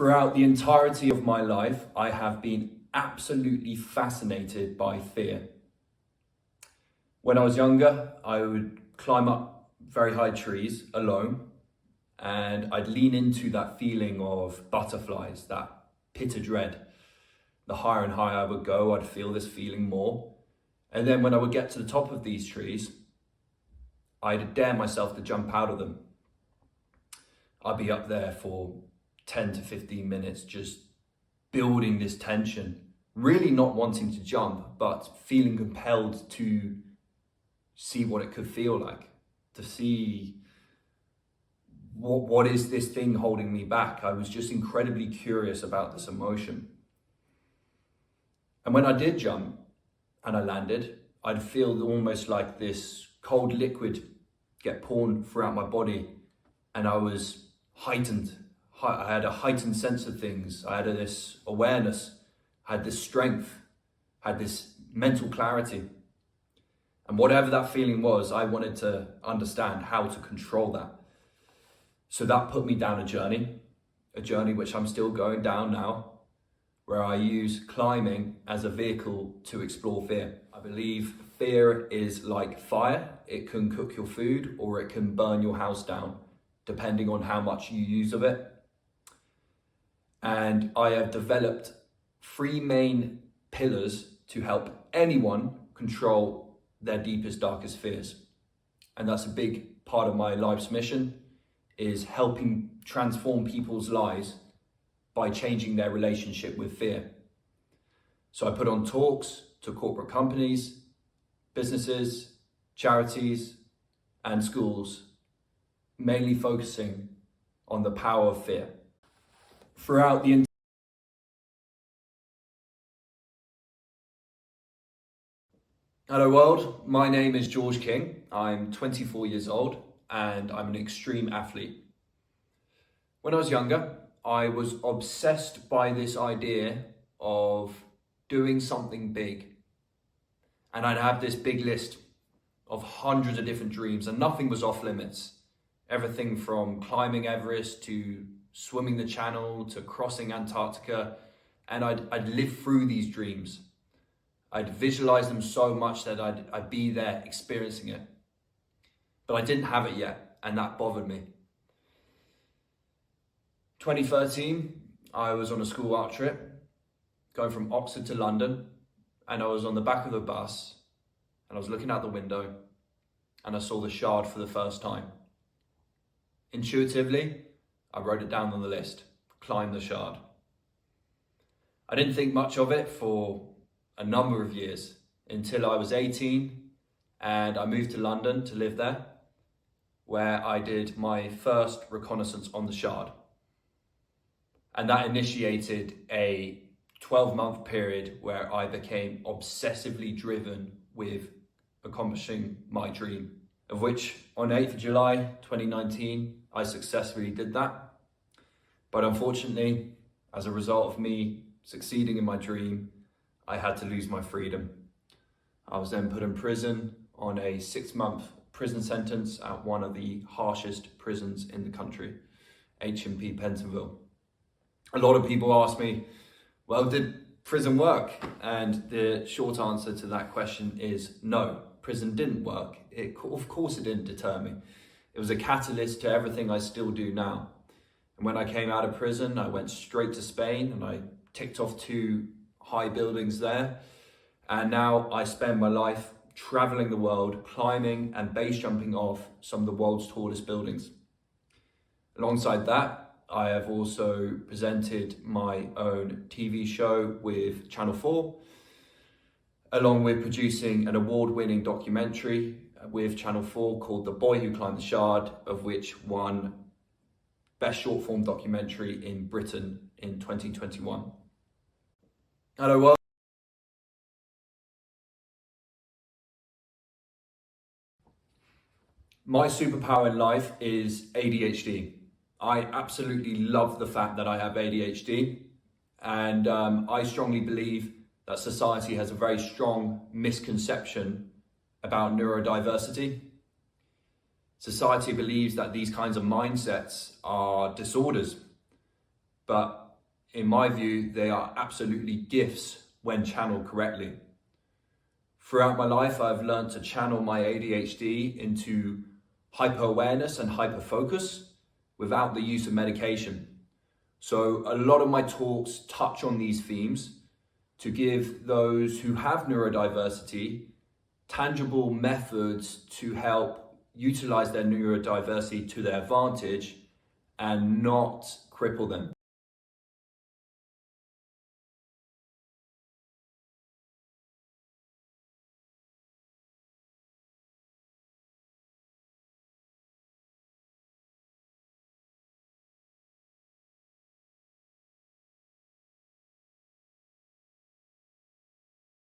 Throughout the entirety of my life, I have been absolutely fascinated by fear. When I was younger, I would climb up very high trees alone, and I'd lean into that feeling of butterflies, that pit of dread. The higher and higher I would go, I'd feel this feeling more. And then when I would get to the top of these trees, I'd dare myself to jump out of them. I'd be up there for 10 to 15 minutes, just building this tension, really not wanting to jump, but feeling compelled to see what it could feel like, to see what is this thing holding me back. I was just incredibly curious about this emotion. And when I did jump and I landed, I'd feel almost like this cold liquid get poured throughout my body, and I was heightened. I had a heightened sense of things. I had this awareness, had this strength, had this mental clarity. And whatever that feeling was, I wanted to understand how to control that. So that put me down a journey which I'm still going down now, where I use climbing as a vehicle to explore fear. I believe fear is like fire. It can cook your food or it can burn your house down, depending on how much you use of it. And I have developed 3 main pillars to help anyone control their deepest, darkest fears. And that's a big part of my life's mission, is helping transform people's lives by changing their relationship with fear. So I put on talks to corporate companies, businesses, charities, and schools, mainly focusing on the power of fear. Throughout the Hello world, my name is George King. I'm 24 years old and I'm an extreme athlete. When I was younger, I was obsessed by this idea of doing something big. And I'd have this big list of hundreds of different dreams, and nothing was off limits. Everything from climbing Everest to swimming the Channel to crossing Antarctica. And I'd live through these dreams. I'd visualize them so much that I'd be there experiencing it. But I didn't have it yet, and that bothered me. 2013, I was on a school art trip, going from Oxford to London, and I was on the back of the bus, and I was looking out the window, and I saw the Shard for the first time. Intuitively, I wrote it down on the list, climb the Shard. I didn't think much of it for a number of years until I was 18 and I moved to London to live there, where I did my first reconnaissance on the Shard. And that initiated a 12-month period where I became obsessively driven with accomplishing my dream, of which on 8th of July 2019, I successfully did that. But unfortunately, as a result of me succeeding in my dream, I had to lose my freedom. I was then put in prison on a 6-month prison sentence at one of the harshest prisons in the country, HMP Pentonville. A lot of people ask me, well, did prison work? And the short answer to that question is no, prison didn't work. Of course it didn't deter me. It was a catalyst to everything I still do now. And when I came out of prison, I went straight to Spain and I ticked off 2 high buildings there. And now I spend my life traveling the world, climbing and base jumping off some of the world's tallest buildings. Alongside that, I have also presented my own TV show with Channel 4, along with producing an award-winning documentary with Channel 4 called The Boy Who Climbed the Shard, of which won Best Short Form Documentary in Britain in 2021. Hello world. My superpower in life is ADHD. I absolutely love the fact that I have ADHD, and I strongly believe that society has a very strong misconception about neurodiversity. Society believes that these kinds of mindsets are disorders, but in my view, they are absolutely gifts when channeled correctly. Throughout my life, I've learned to channel my ADHD into hyper-awareness and hyper-focus without the use of medication. So a lot of my talks touch on these themes to give those who have neurodiversity tangible methods to help utilize their neurodiversity to their advantage and not cripple them.